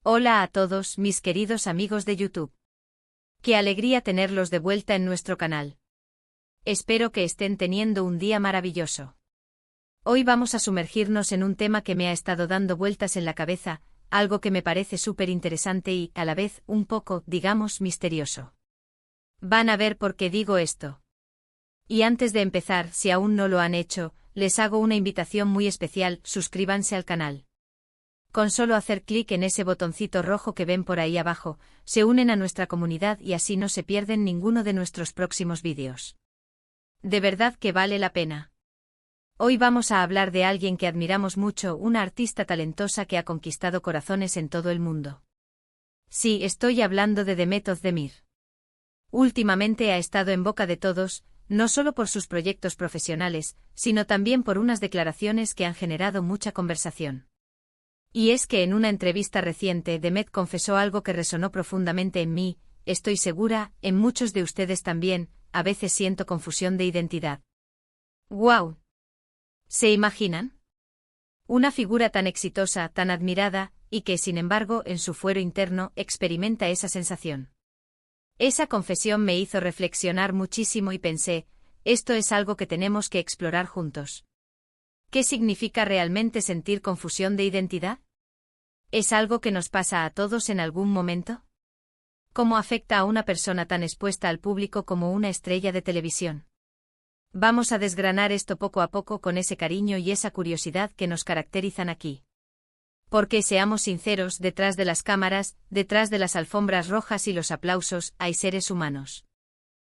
Hola a todos mis queridos amigos de YouTube. Qué alegría tenerlos de vuelta en nuestro canal. Espero que estén teniendo un día maravilloso. Hoy vamos a sumergirnos en un tema que me ha estado dando vueltas en la cabeza, algo que me parece súper interesante y, a la vez, un poco, digamos, misterioso. Van a ver por qué digo esto. Y antes de empezar, si aún no lo han hecho, les hago una invitación muy especial: suscríbanse al canal. Con solo hacer clic en ese botoncito rojo que ven por ahí abajo, se unen a nuestra comunidad y así no se pierden ninguno de nuestros próximos vídeos. De verdad que vale la pena. Hoy vamos a hablar de alguien que admiramos mucho, una artista talentosa que ha conquistado corazones en todo el mundo. Sí, estoy hablando de Demet Özdemir. Últimamente ha estado en boca de todos, no solo por sus proyectos profesionales, sino también por unas declaraciones que han generado mucha conversación. Y es que en una entrevista reciente Demet confesó algo que resonó profundamente en mí, estoy segura, en muchos de ustedes también: a veces siento confusión de identidad. ¡Guau! ¿Se imaginan? Una figura tan exitosa, tan admirada, y que, sin embargo, en su fuero interno, experimenta esa sensación. Esa confesión me hizo reflexionar muchísimo y pensé, esto es algo que tenemos que explorar juntos. ¿Qué significa realmente sentir confusión de identidad? ¿Es algo que nos pasa a todos en algún momento? ¿Cómo afecta a una persona tan expuesta al público como una estrella de televisión? Vamos a desgranar esto poco a poco con ese cariño y esa curiosidad que nos caracterizan aquí. Porque, seamos sinceros, detrás de las cámaras, detrás de las alfombras rojas y los aplausos, hay seres humanos.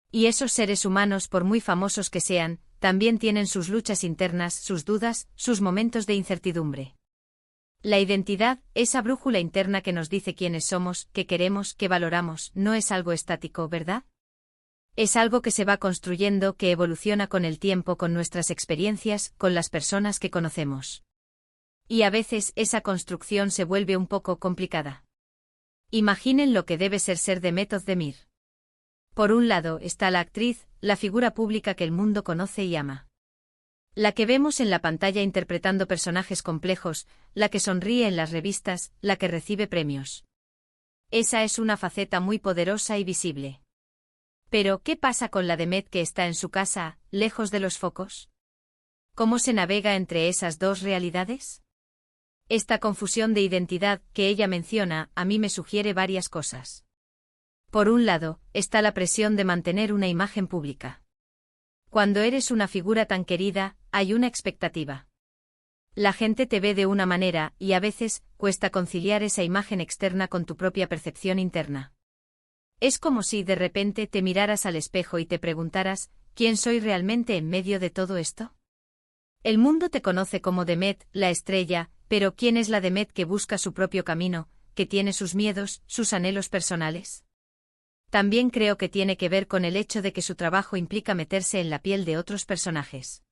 Y esos seres humanos, por muy famosos que sean, también tienen sus luchas internas, sus dudas, sus momentos de incertidumbre. La identidad, esa brújula interna que nos dice quiénes somos, qué queremos, qué valoramos, no es algo estático, ¿verdad? Es algo que se va construyendo, que evoluciona con el tiempo, con nuestras experiencias, con las personas que conocemos. Y a veces esa construcción se vuelve un poco complicada. Imaginen lo que debe ser Demet Özdemir. Por un lado está la actriz, la figura pública que el mundo conoce y ama. La que vemos en la pantalla interpretando personajes complejos, la que sonríe en las revistas, la que recibe premios. Esa es una faceta muy poderosa y visible. Pero, ¿qué pasa con la Demet que está en su casa, lejos de los focos? ¿Cómo se navega entre esas dos realidades? Esta confusión de identidad que ella menciona a mí me sugiere varias cosas. Por un lado, está la presión de mantener una imagen pública. Cuando eres una figura tan querida, hay una expectativa. La gente te ve de una manera, y a veces, cuesta conciliar esa imagen externa con tu propia percepción interna. Es como si de repente te miraras al espejo y te preguntaras, ¿quién soy realmente en medio de todo esto? El mundo te conoce como Demet, la estrella, pero ¿quién es la Demet que busca su propio camino, que tiene sus miedos, sus anhelos personales? También creo que tiene que ver con el hecho de que su trabajo implica meterse en la piel de otros personajes.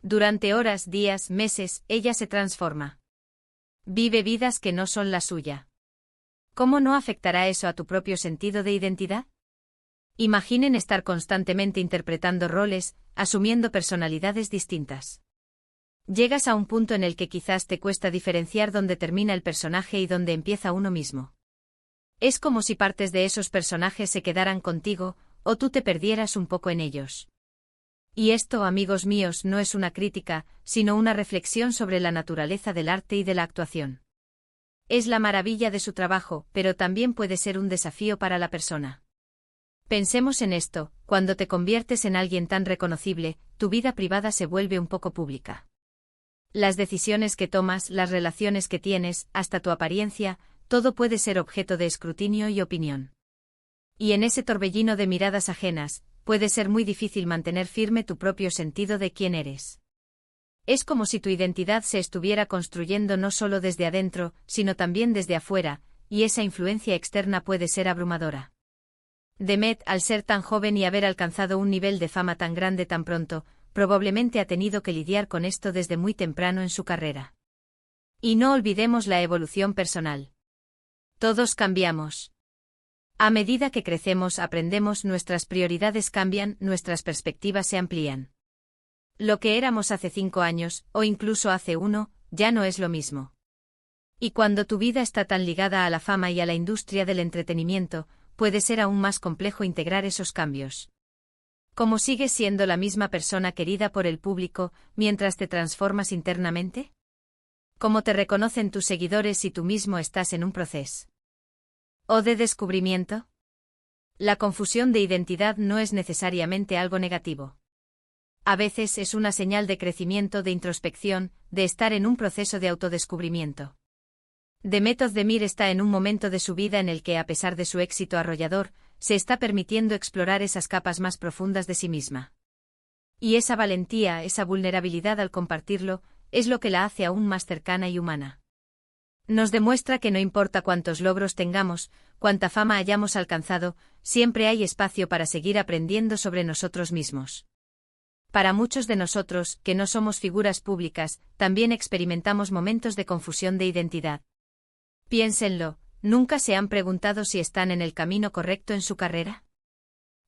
Durante horas, días, meses, ella se transforma. Vive vidas que no son la suya. ¿Cómo no afectará eso a tu propio sentido de identidad? Imaginen estar constantemente interpretando roles, asumiendo personalidades distintas. Llegas a un punto en el que quizás te cuesta diferenciar dónde termina el personaje y dónde empieza uno mismo. Es como si partes de esos personajes se quedaran contigo, o tú te perdieras un poco en ellos. Y esto, amigos míos, no es una crítica, sino una reflexión sobre la naturaleza del arte y de la actuación. Es la maravilla de su trabajo, pero también puede ser un desafío para la persona. Pensemos en esto: cuando te conviertes en alguien tan reconocible, tu vida privada se vuelve un poco pública. Las decisiones que tomas, las relaciones que tienes, hasta tu apariencia, todo puede ser objeto de escrutinio y opinión. Y en ese torbellino de miradas ajenas, puede ser muy difícil mantener firme tu propio sentido de quién eres. Es como si tu identidad se estuviera construyendo no solo desde adentro, sino también desde afuera, y esa influencia externa puede ser abrumadora. Demet, al ser tan joven y haber alcanzado un nivel de fama tan grande tan pronto, probablemente ha tenido que lidiar con esto desde muy temprano en su carrera. Y no olvidemos la evolución personal. Todos cambiamos. A medida que crecemos, aprendemos, nuestras prioridades cambian, nuestras perspectivas se amplían. Lo que éramos hace 5 años, o incluso hace 1, ya no es lo mismo. Y cuando tu vida está tan ligada a la fama y a la industria del entretenimiento, puede ser aún más complejo integrar esos cambios. ¿Cómo sigues siendo la misma persona querida por el público mientras te transformas internamente? ¿Cómo te reconocen tus seguidores si tú mismo estás en un proceso o de descubrimiento? La confusión de identidad no es necesariamente algo negativo. A veces es una señal de crecimiento, de introspección, de estar en un proceso de autodescubrimiento. Demet Özdemir está en un momento de su vida en el que, a pesar de su éxito arrollador, se está permitiendo explorar esas capas más profundas de sí misma. Y esa valentía, esa vulnerabilidad al compartirlo, es lo que la hace aún más cercana y humana. Nos demuestra que no importa cuántos logros tengamos, cuánta fama hayamos alcanzado, siempre hay espacio para seguir aprendiendo sobre nosotros mismos. Para muchos de nosotros, que no somos figuras públicas, también experimentamos momentos de confusión de identidad. Piénsenlo, ¿nunca se han preguntado si están en el camino correcto en su carrera?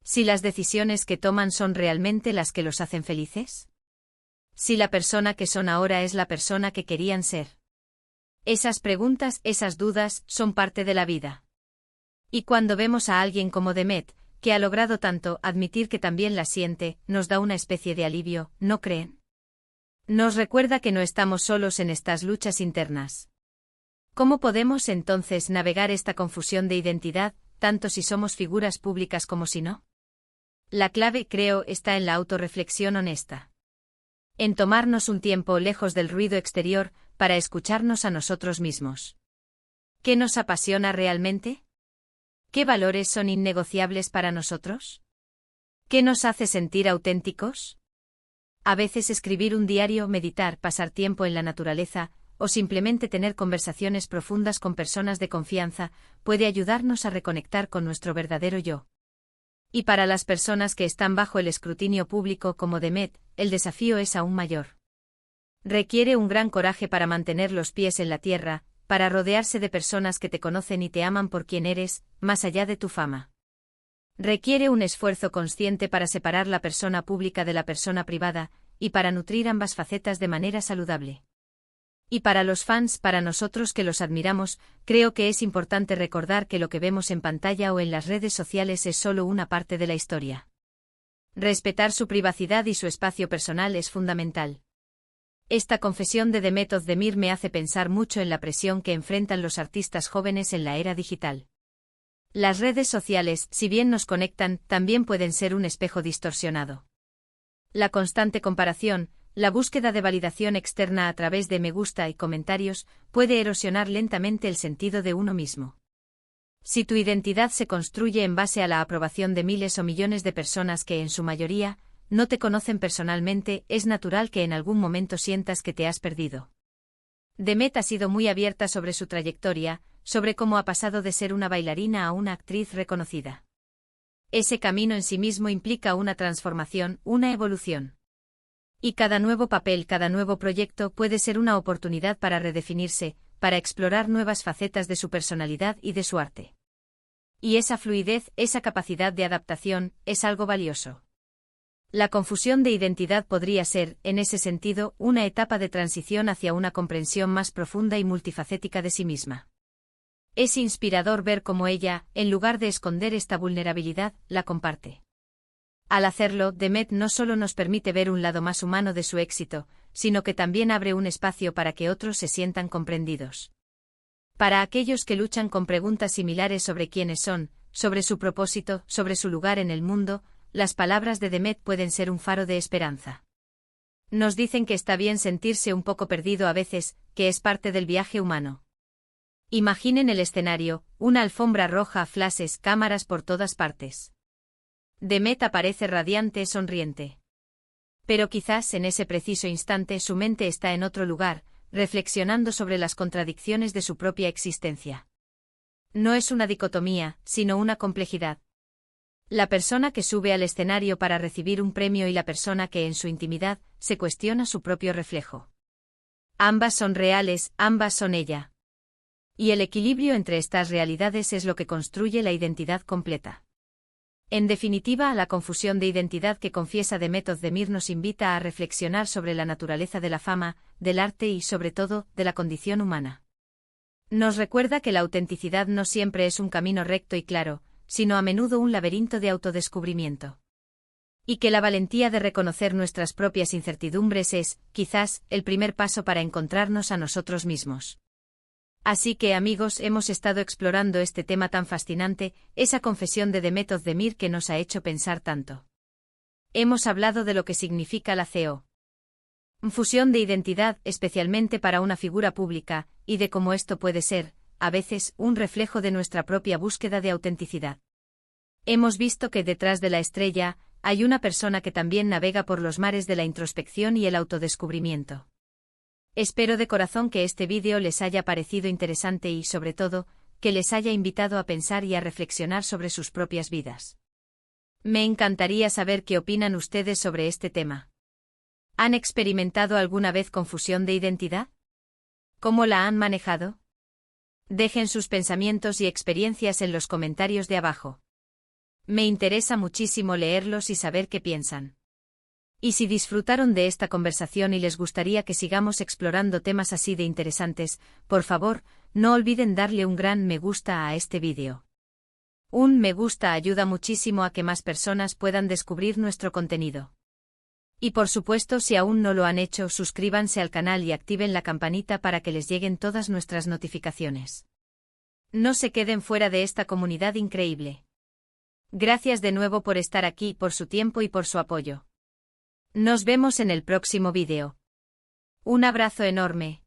¿Si las decisiones que toman son realmente las que los hacen felices? ¿Si la persona que son ahora es la persona que querían ser? Esas preguntas, esas dudas, son parte de la vida. Y cuando vemos a alguien como Demet, que ha logrado tanto, admitir que también la siente, nos da una especie de alivio, ¿no creen? Nos recuerda que no estamos solos en estas luchas internas. ¿Cómo podemos entonces navegar esta confusión de identidad, tanto si somos figuras públicas como si no? La clave, creo, está en la autorreflexión honesta. En tomarnos un tiempo lejos del ruido exterior, para escucharnos a nosotros mismos. ¿Qué nos apasiona realmente? ¿Qué valores son innegociables para nosotros? ¿Qué nos hace sentir auténticos? A veces escribir un diario, meditar, pasar tiempo en la naturaleza, o simplemente tener conversaciones profundas con personas de confianza, puede ayudarnos a reconectar con nuestro verdadero yo. Y para las personas que están bajo el escrutinio público como Demet, el desafío es aún mayor. Requiere un gran coraje para mantener los pies en la tierra, para rodearse de personas que te conocen y te aman por quien eres, más allá de tu fama. Requiere un esfuerzo consciente para separar la persona pública de la persona privada, y para nutrir ambas facetas de manera saludable. Y para los fans, para nosotros que los admiramos, creo que es importante recordar que lo que vemos en pantalla o en las redes sociales es solo una parte de la historia. Respetar su privacidad y su espacio personal es fundamental. Esta confesión de Demet Özdemir me hace pensar mucho en la presión que enfrentan los artistas jóvenes en la era digital. Las redes sociales, si bien nos conectan, también pueden ser un espejo distorsionado. La constante comparación, la búsqueda de validación externa a través de me gusta y comentarios, puede erosionar lentamente el sentido de uno mismo. Si tu identidad se construye en base a la aprobación de miles o millones de personas que, en su mayoría, no te conocen personalmente, es natural que en algún momento sientas que te has perdido. Demet ha sido muy abierta sobre su trayectoria, sobre cómo ha pasado de ser una bailarina a una actriz reconocida. Ese camino en sí mismo implica una transformación, una evolución. Y cada nuevo papel, cada nuevo proyecto puede ser una oportunidad para redefinirse, para explorar nuevas facetas de su personalidad y de su arte. Y esa fluidez, esa capacidad de adaptación, es algo valioso. La confusión de identidad podría ser, en ese sentido, una etapa de transición hacia una comprensión más profunda y multifacética de sí misma. Es inspirador ver cómo ella, en lugar de esconder esta vulnerabilidad, la comparte. Al hacerlo, Demet no solo nos permite ver un lado más humano de su éxito, sino que también abre un espacio para que otros se sientan comprendidos. Para aquellos que luchan con preguntas similares sobre quiénes son, sobre su propósito, sobre su lugar en el mundo, las palabras de Demet pueden ser un faro de esperanza. Nos dicen que está bien sentirse un poco perdido a veces, que es parte del viaje humano. Imaginen el escenario, una alfombra roja, flashes, cámaras por todas partes. Demet aparece radiante, sonriente. Pero quizás en ese preciso instante su mente está en otro lugar, reflexionando sobre las contradicciones de su propia existencia. No es una dicotomía, sino una complejidad. La persona que sube al escenario para recibir un premio y la persona que en su intimidad se cuestiona su propio reflejo. Ambas son reales, ambas son ella. Y el equilibrio entre estas realidades es lo que construye la identidad completa. En definitiva, la confusión de identidad que confiesa Demet Özdemir nos invita a reflexionar sobre la naturaleza de la fama, del arte y, sobre todo, de la condición humana. Nos recuerda que la autenticidad no siempre es un camino recto y claro, sino a menudo un laberinto de autodescubrimiento. Y que la valentía de reconocer nuestras propias incertidumbres es, quizás, el primer paso para encontrarnos a nosotros mismos. Así que, amigos, hemos estado explorando este tema tan fascinante, esa confesión de Demet Özdemir que nos ha hecho pensar tanto. Hemos hablado de lo que significa la CO. Fusión de identidad, especialmente para una figura pública, y de cómo esto puede ser, a veces, un reflejo de nuestra propia búsqueda de autenticidad. Hemos visto que detrás de la estrella, hay una persona que también navega por los mares de la introspección y el autodescubrimiento. Espero de corazón que este vídeo les haya parecido interesante y, sobre todo, que les haya invitado a pensar y a reflexionar sobre sus propias vidas. Me encantaría saber qué opinan ustedes sobre este tema. ¿Han experimentado alguna vez confusión de identidad? ¿Cómo la han manejado? Dejen sus pensamientos y experiencias en los comentarios de abajo. Me interesa muchísimo leerlos y saber qué piensan. Y si disfrutaron de esta conversación y les gustaría que sigamos explorando temas así de interesantes, por favor, no olviden darle un gran me gusta a este vídeo. Un me gusta ayuda muchísimo a que más personas puedan descubrir nuestro contenido. Y por supuesto, si aún no lo han hecho, suscríbanse al canal y activen la campanita para que les lleguen todas nuestras notificaciones. No se queden fuera de esta comunidad increíble. Gracias de nuevo por estar aquí, por su tiempo y por su apoyo. Nos vemos en el próximo vídeo. Un abrazo enorme.